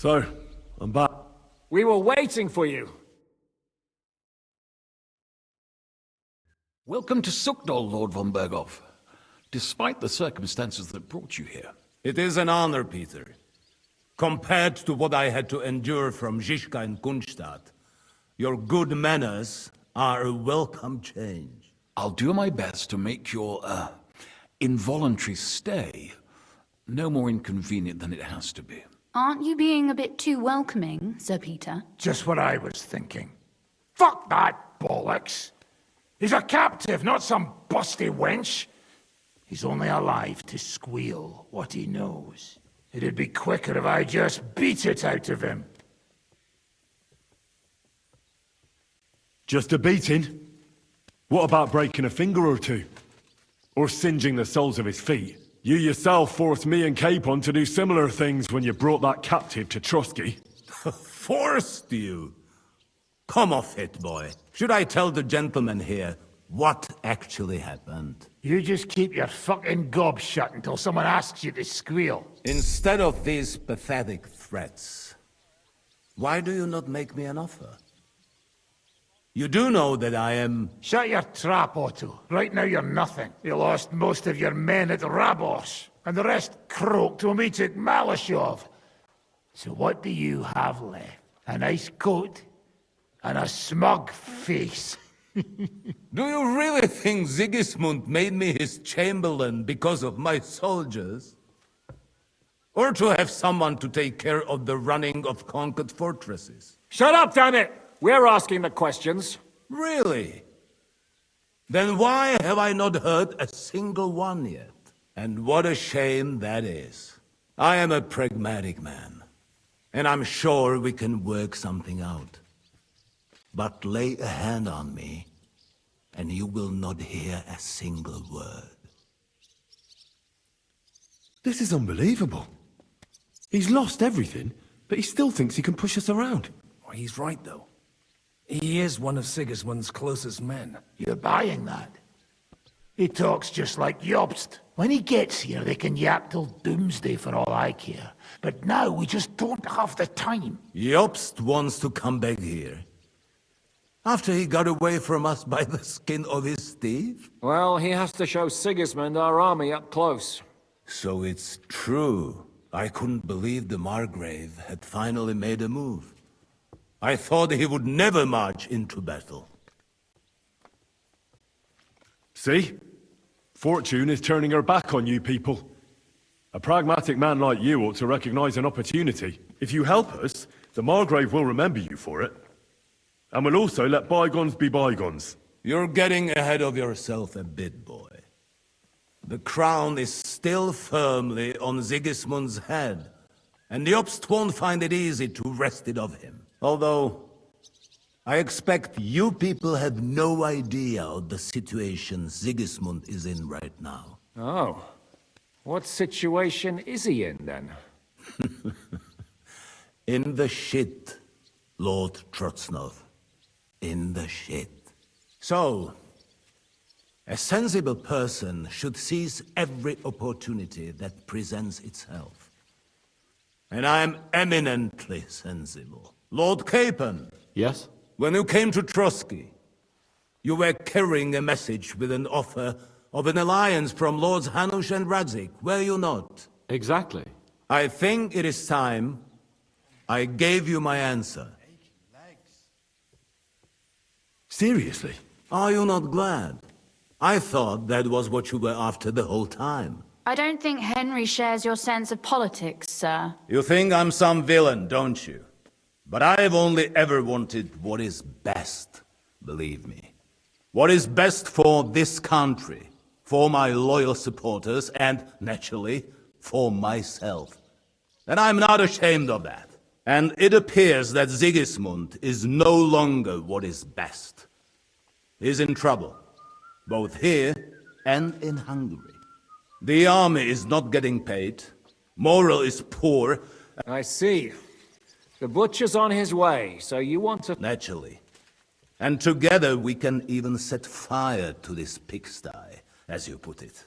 So, I'm back. We were waiting for you. Welcome to Sukdol, Lord von Berghoff. Despite the circumstances that brought you here. It is an honor, Peter. Compared to what I had to endure from Zizka and Kunstadt, your good manners are a welcome change. I'll do my best to make your, involuntary stay no more inconvenient than it has to be. Aren't you being a bit too welcoming, Sir Peter? Just what I was thinking. Fuck that bollocks! He's a captive, not some busty wench. He's only alive to squeal what he knows. It'd be quicker if I just beat it out of him. Just a beating? What about breaking a finger or two? Or singeing the soles of his feet? You yourself forced me and Capon to do similar things when you brought that captive to Trusky. Forced you? Come off it, boy. Should I tell the gentleman here what actually happened? You just keep your fucking gob shut until someone asks you to squeal. Instead of these pathetic threats, why do you not make me an offer? You do know that I am... Shut your trap, Otto. Right now you're nothing. You lost most of your men at Rabos, and the rest croaked when we took Malashov. So what do you have left? A nice coat and a smug face. Do you really think Sigismund made me his chamberlain because of my soldiers? Or to have someone to take care of the running of conquered fortresses? Shut up, damn it! We're asking the questions. Really? Then why have I not heard a single one yet? And what a shame that is. I am a pragmatic man, and I'm sure we can work something out. But lay a hand on me, and you will not hear a single word. This is unbelievable. He's lost everything, but he still thinks he can push us around. Well, he's right, though. He is one of Sigismund's closest men. You're buying that? He talks just like Jobst. When he gets here, they can yap till doomsday for all I care. But now we just don't have the time. Jobst wants to come back here. After he got away from us by the skin of his teeth? Well, he has to show Sigismund our army up close. So it's true. I couldn't believe the Margrave had finally made a move. I thought he would never march into battle. See? Fortune is turning her back on you people. A pragmatic man like you ought to recognize an opportunity. If you help us, the Margrave will remember you for it. And will also let bygones be bygones. You're getting ahead of yourself a bit, boy. The crown is still firmly on Sigismund's head, and Jobst won't find it easy to wrest it of him. Although, I expect you people have no idea of the situation Sigismund is in right now. Oh. What situation is he in, then? In the shit, Lord Trotznov. In the shit. So, a sensible person should seize every opportunity that presents itself. And I am eminently sensible. Lord Capon. Yes? When you came to Trotsky, you were carrying a message with an offer of an alliance from Lords Hanush and Radzik, were you not? Exactly. I think it is time I gave you my answer. Seriously? Are you not glad? I thought that was what you were after the whole time. I don't think Henry shares your sense of politics, sir. You think I'm some villain, don't you? But I've only ever wanted what is best, believe me. What is best for this country, for my loyal supporters, and, naturally, for myself. And I'm not ashamed of that. And it appears that Sigismund is no longer what is best. He's in trouble, both here and in Hungary. The army is not getting paid, morale is poor. I see. The butcher's on his way, so you want to... Naturally. And together we can even set fire to this pigsty, as you put it.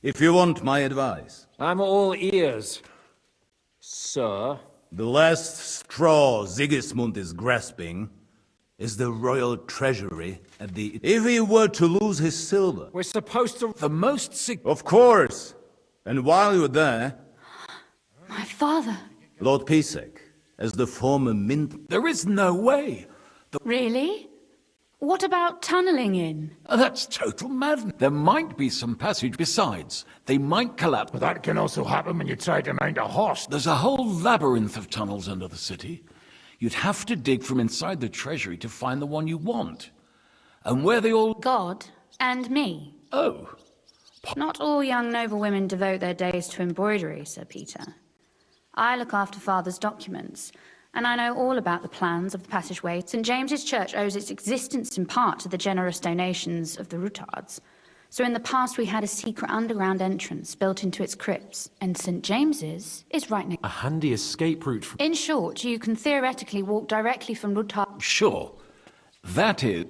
If you want my advice. I'm all ears, sir. The last straw Sigismund is grasping is the royal treasury at the... If he were to lose his silver... We're supposed to... The most Of course! And while you're there, My father. Lord Pisek, as the former mint... There is no way. Really? What about tunneling in? That's total madness. There might be some passage. Besides, they might collapse. But that can also happen when you try to mount a horse. There's a whole labyrinth of tunnels under the city. You'd have to dig from inside the treasury to find the one you want. And where they all... God and me. Oh. Not all young noble women devote their days to embroidery, Sir Peter. I look after Father's documents, and I know all about the plans of the passageway. St. James's Church owes its existence in part to the generous donations of the Routards. So in the past we had a secret underground entrance built into its crypts, and St. James's is right next. A handy escape route from... In short, you can theoretically walk directly from Routard. Sure. That is...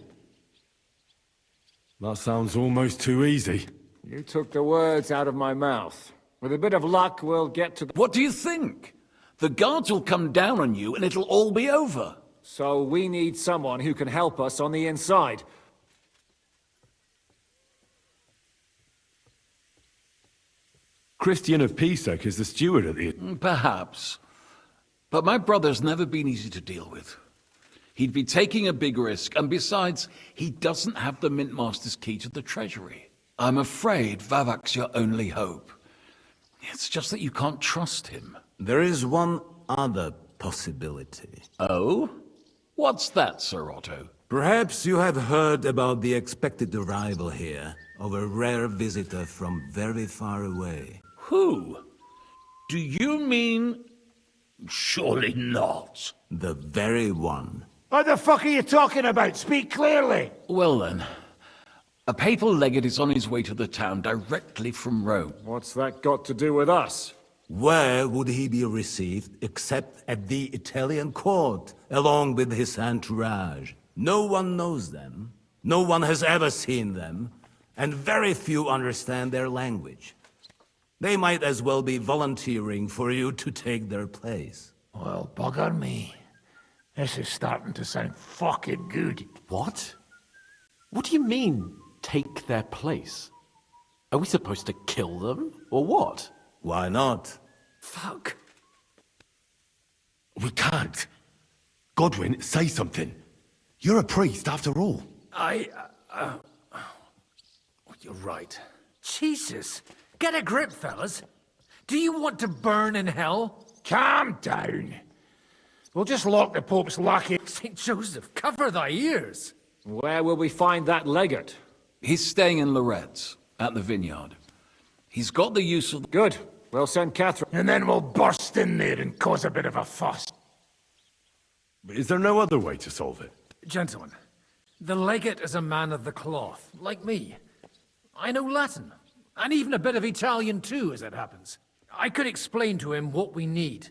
That sounds almost too easy. You took the words out of my mouth. With a bit of luck, we'll get to the... What do you think? The guards will come down on you and it'll all be over. So we need someone who can help us on the inside. Christian of Pisek is the steward at the... Perhaps. But my brother's never been easy to deal with. He'd be taking a big risk, and besides, he doesn't have the Mint Master's key to the treasury. I'm afraid Vavak's your only hope. It's just that you can't trust him. There is one other possibility. Oh? What's that, Sir Otto? Perhaps you have heard about the expected arrival here of a rare visitor from very far away. Who? Do you mean... Surely not. The very one. What the fuck are you talking about? Speak clearly. Well then, a papal legate is on his way to the town directly from Rome. What's that got to do with us? Where would he be received except at the Italian court, along with his entourage? No one knows them, no one has ever seen them, and very few understand their language. They might as well be volunteering for you to take their place. Well, bugger me. This is starting to sound fucking good. What? What do you mean, take their place? Are we supposed to kill them, or what? Why not? Fuck. We can't. Godwin, say something. You're a priest, after all. You're right. Jesus. Get a grip, fellas. Do you want to burn in hell? Calm down. We'll just lock the Pope's lackey. St. Joseph, cover thy ears. Where will we find that legate? He's staying in Loretz, at the vineyard. He's got the use of... Good. We'll send Catherine. And then we'll burst in there and cause a bit of a fuss. Is there no other way to solve it? Gentlemen, the legate is a man of the cloth, like me. I know Latin, and even a bit of Italian too, as it happens. I could explain to him what we need.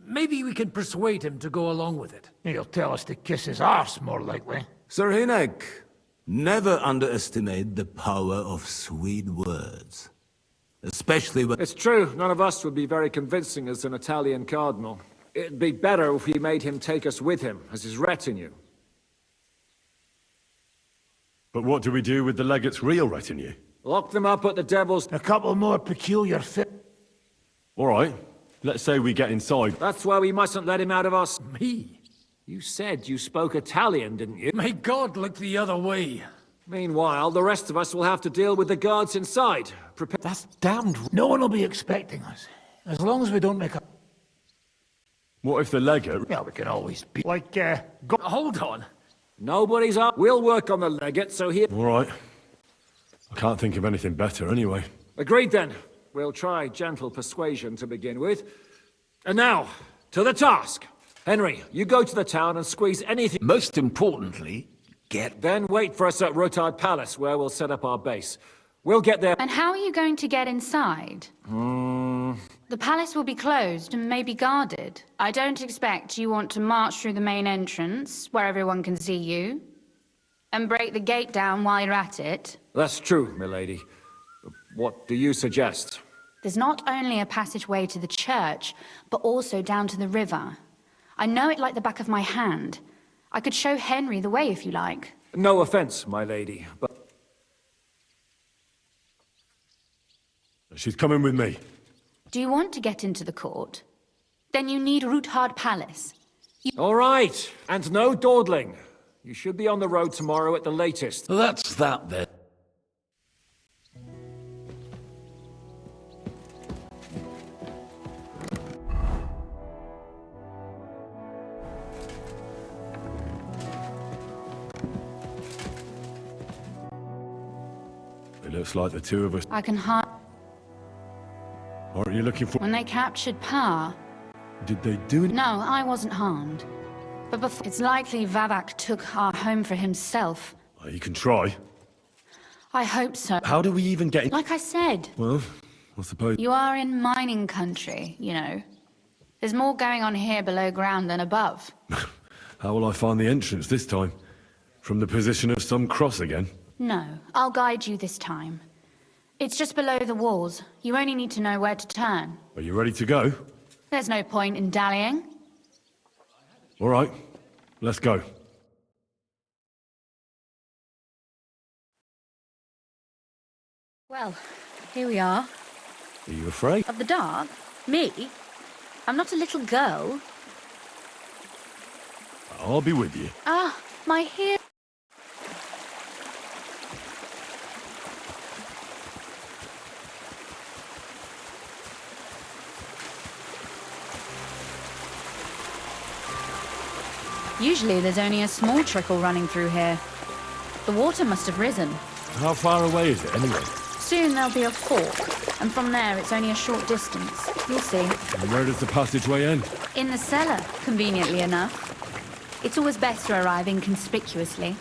Maybe we can persuade him to go along with it. He'll tell us to kiss his arse, more likely. Sir Hinek, never underestimate the power of sweet words. Especially when... It's true, none of us would be very convincing as an Italian cardinal. It'd be better if we made him take us with him, as his retinue. But what do we do with the legate's real retinue? Lock them up at the Devil's... A couple more peculiar All right. Let's say we get inside. That's why we mustn't let him out of our... Me? You said you spoke Italian, didn't you? May God look the other way. Meanwhile, the rest of us will have to deal with the guards inside. Prepare... That's damned... No one will be expecting us. As long as we don't make a... What if the legate... Well, we can always be... Like, Hold on. Nobody's up. We'll work on the legate, so here... All right. I can't think of anything better anyway. Agreed then. We'll try gentle persuasion to begin with. And now, to the task. Henry, you go to the town and squeeze anything... Most importantly, get... Then wait for us at Rotard Palace, where we'll set up our base. We'll get there... And how are you going to get inside? The palace will be closed and maybe guarded. I don't expect you want to march through the main entrance, where everyone can see you, and break the gate down while you're at it. That's true, milady. What do you suggest? There's not only a passageway to the church, but also down to the river. I know it like the back of my hand. I could show Henry the way if you like. No offense, my lady, but... She's coming with me. Do you want to get into the court? Then you need Roothard Palace. All right, and no dawdling. You should be on the road tomorrow at the latest. That's that then. It looks like the two of us. I can hide. Aren't you looking for... When they captured Pa, Did they do it? no, I wasn't harmed. But before, it's likely Vavak took our home for himself. Well, you can try. I hope so. How do we even get in? Like I said, Well, I suppose... you are in mining country, you know. There's more going on here below ground than above. How will I find the entrance this time? From the position of some cross again? No, I'll guide you this time. It's just below the walls. You only need to know where to turn. Are you ready to go? There's no point in dallying. All right, let's go. Well, here we are. Are you afraid? Of the dark? Me? I'm not a little girl. I'll be with you. Ah, my hair. Usually there's only a small trickle running through here. The water must have risen. How far away is it anyway? Soon there'll be a fork, and from there it's only a short distance. You'll see. And where does the passageway end? In the cellar, conveniently enough. It's always best to arrive inconspicuously.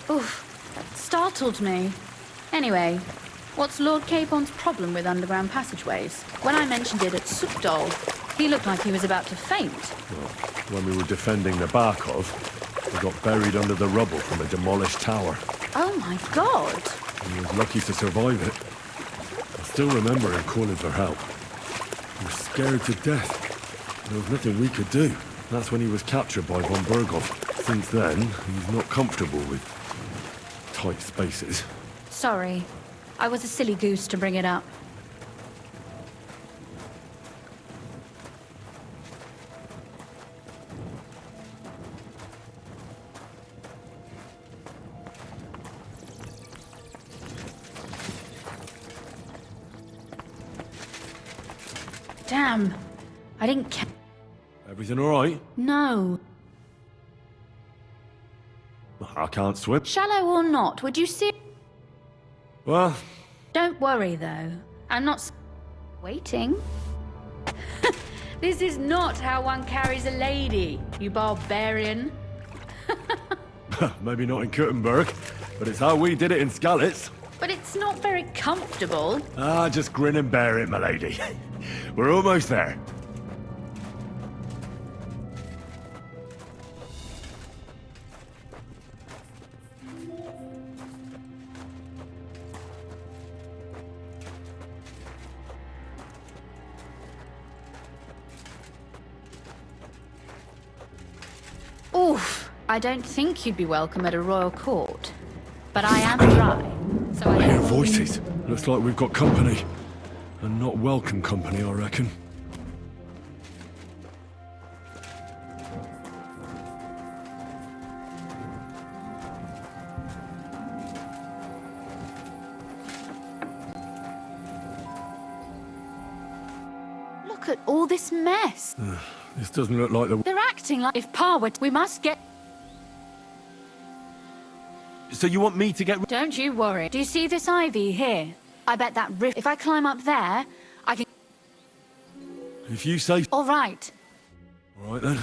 Oof, that startled me. Anyway, what's Lord Capon's problem with underground passageways? When I mentioned it at Sukdol, he looked like he was about to faint. Well, when we were defending the Barkov, we got buried under the rubble from a demolished tower. Oh my god! He was lucky to survive it. I still remember him calling for help. He was scared to death. There was nothing we could do. That's when he was captured by von Berghoff. Since then, he's not comfortable with tight spaces. Sorry. I was a silly goose to bring it up. Damn. I didn't Everything all right? No. I can't swim. Shallow or not, would you see? Well, Don't worry, though. I'm not waiting. This is not how one carries a lady, you barbarian. maybe not in Kuttenberg, but it's how we did it in Skalitz. But it's not very comfortable. Ah, just grin and bear it, my lady. We're almost there. Oof. I don't think you'd be welcome at a royal court. But I am dry, so I I... hear voices. Looks like we've got company. And not welcome company, I reckon. Look at all this mess. This doesn't look like the... They're acting like if Pa were... We must get... So you want me to get... Don't you worry. Do you see this ivy here? I bet that rift... If I climb up there, I can... If you say... All right. All right then.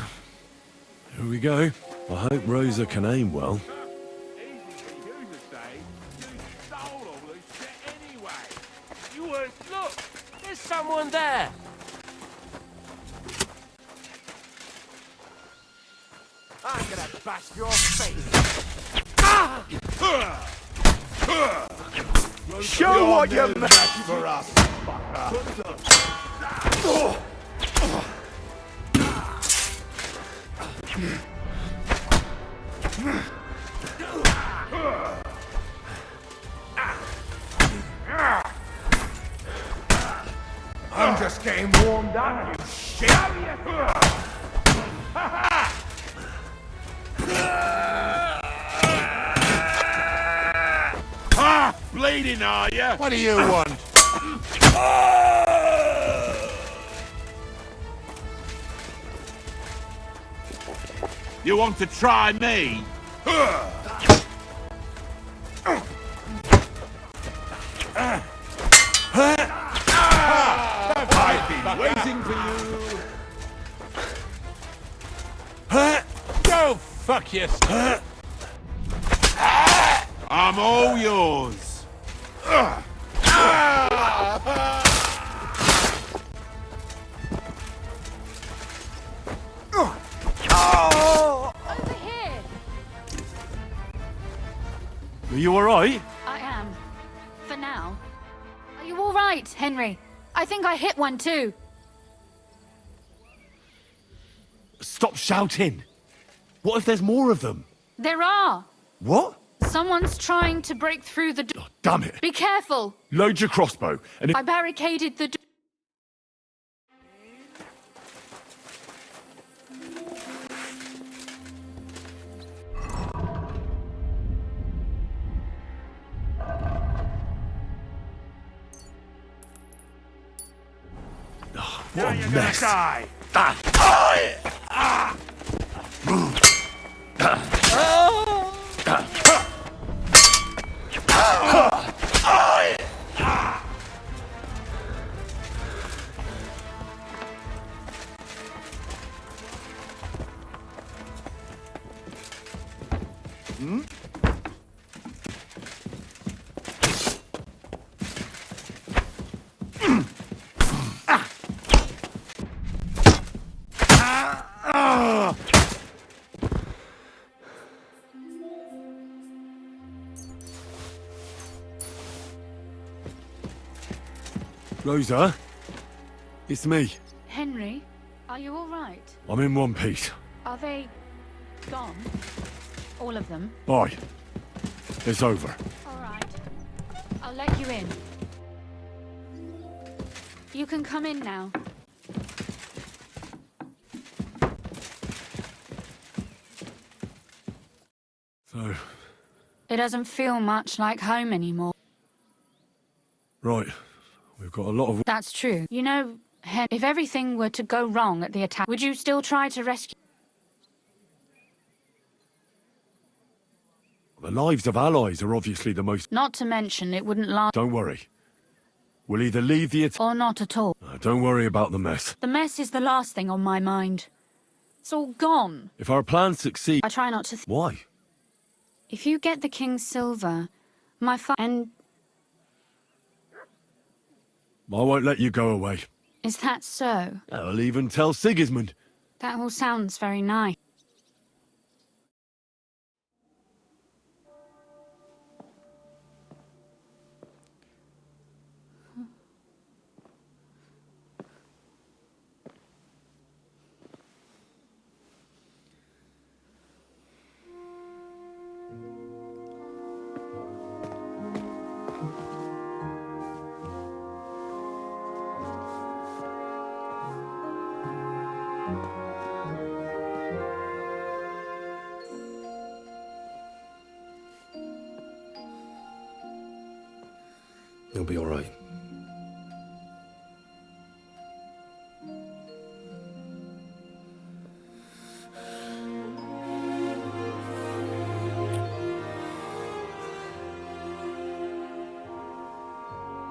Here we go. I hope Rosa can aim well. Look, there's someone there. I'm gonna bash your face. Show what you're meant for us. I'm just getting warmed up, you shit. Bleeding, are you? What do you want? You want to try me? I've been waiting for you. Go fuck yourself. I'm all yours. Over here. Are you all right? I am. For now. Are you all right, Henry? I think I hit one too. Stop shouting. What if there's more of them? There are. What? Someone's trying to break through the door. Oh, damn it. Be careful. Load your crossbow. And if... I barricaded the door. What a mess. Die. Rosa? It's me. Henry, are you all right? I'm in one piece. Are they gone? All of them? Aye. It's over. All right. I'll let you in. You can come in now. So, It doesn't feel much like home anymore. right. We've got a lot of... That's true. You know, if everything were to go wrong at the attack, would you still try to rescue? The lives of allies are obviously the most... Not to mention, it wouldn't last, Don't worry. We'll either leave the attack... or not at all. Don't worry about the mess. The mess is the last thing on my mind. It's all gone. If our plans succeed... I try not to. Why? If you get the King's silver, and I won't let you go away. is that so? I'll even tell Sigismund. That all sounds very nice. You'll be all right.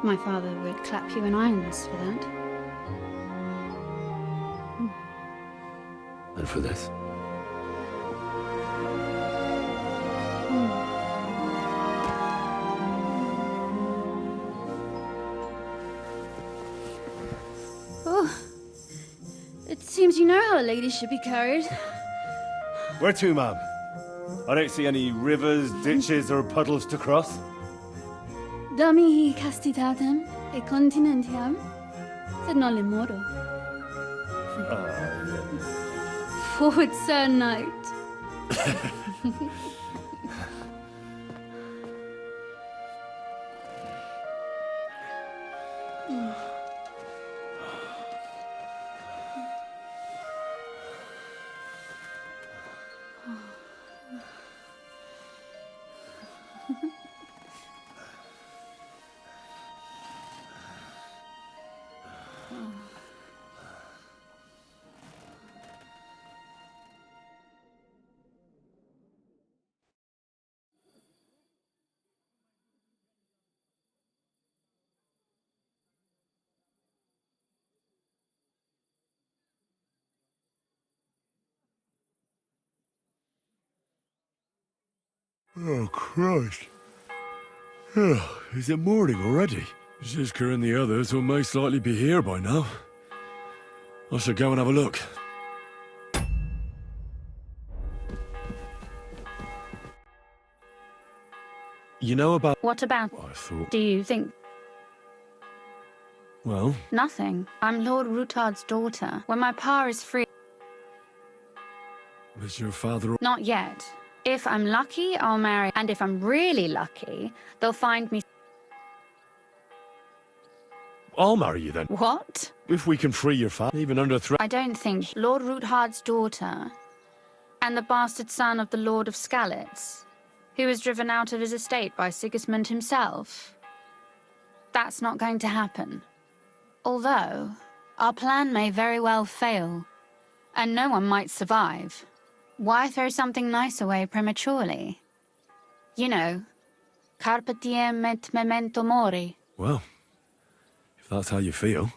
My father would clap you in irons for that. for this. Oh, it seems you know how a lady should be carried. Where to, ma'am? I don't see any rivers, ditches, or puddles to cross. Dami castitatem e continentiam, sed non limoro. Forward, Sir Knight. Oh, Christ. Oh, is it morning already? Zizka and the others will most likely be here by now. I should go and have a look. You know about... What about? I thought... Do you think? Well, Nothing. I'm Lord Rutard's daughter. When my pa is free... is your father... Not yet. If I'm lucky, I'll marry. And if I'm really lucky, they'll find me... I'll marry you then. What? If we can free your father, even under threat... I don't think Lord Rutard's daughter and the bastard son of the Lord of Skalitz, who was driven out of his estate by Sigismund himself. That's not going to happen. Although, our plan may very well fail, and no one might survive. Why throw something nice away prematurely? You know, carpe diem et memento mori. Well, if that's how you feel...